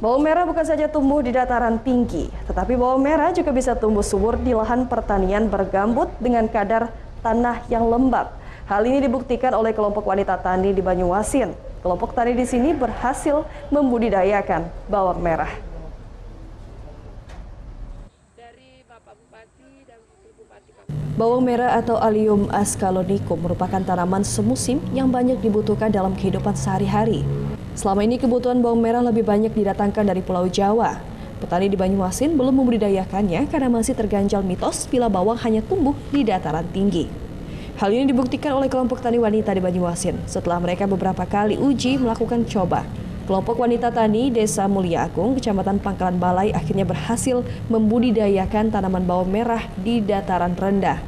Bawang merah bukan saja tumbuh di dataran tinggi, tetapi bawang merah juga bisa tumbuh subur di lahan pertanian bergambut dengan kadar tanah yang lembab. Hal ini dibuktikan oleh kelompok wanita tani di Banyuasin. Kelompok tani di sini berhasil membudidayakan bawang merah. Bawang merah atau Allium ascalonicum merupakan tanaman semusim yang banyak dibutuhkan dalam kehidupan sehari-hari. Selama ini kebutuhan bawang merah lebih banyak didatangkan dari Pulau Jawa. Petani di Banyuasin belum membudidayakannya karena masih terganjal mitos bila bawang hanya tumbuh di dataran tinggi. Hal ini dibuktikan oleh kelompok tani wanita di Banyuasin setelah mereka beberapa kali uji melakukan coba. Kelompok wanita tani Desa Mulia Agung, Kecamatan Pangkalan Balai akhirnya berhasil membudidayakan tanaman bawang merah di dataran rendah.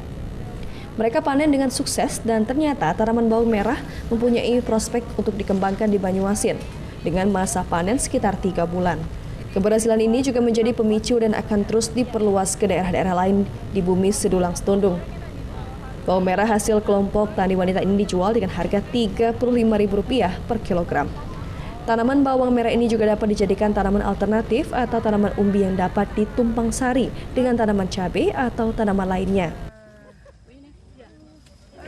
Mereka panen dengan sukses dan ternyata tanaman bawang merah mempunyai prospek untuk dikembangkan di Banyuasin dengan masa panen sekitar 3 bulan. Keberhasilan ini juga menjadi pemicu dan akan terus diperluas ke daerah-daerah lain di bumi sedulang setundung. Bawang merah hasil kelompok tani wanita ini dijual dengan harga Rp35.000 per kilogram. Tanaman bawang merah ini juga dapat dijadikan tanaman alternatif atau tanaman umbi yang dapat ditumpang sari dengan tanaman cabai atau tanaman lainnya.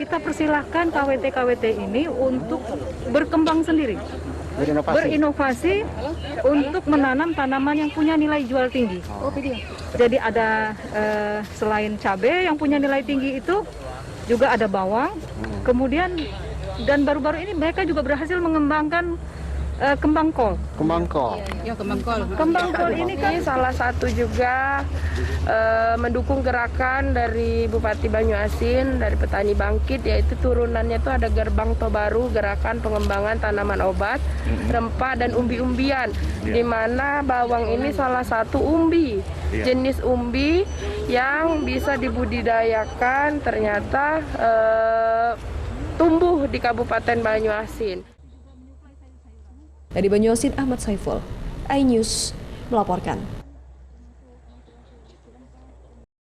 Kita persilahkan KWT-KWT ini untuk berkembang sendiri, berinovasi untuk menanam tanaman yang punya nilai jual tinggi. Jadi ada selain cabai yang punya nilai tinggi itu, juga ada bawang. Kemudian dan baru-baru ini mereka juga berhasil mengembangkan kembang kol. Kembang kol. Ya, kembang kol. Kembang kol ini kan salah satu juga mendukung gerakan dari Bupati Banyuasin, dari Petani Bangkit, yaitu turunannya itu ada Gerbang Tobaru, gerakan pengembangan tanaman obat, rempah dan umbi-umbian, di mana bawang ini salah satu umbi, jenis umbi yang bisa dibudidayakan ternyata tumbuh di Kabupaten Banyuasin. Dari Banyuasin, Ahmad Saiful, iNews melaporkan.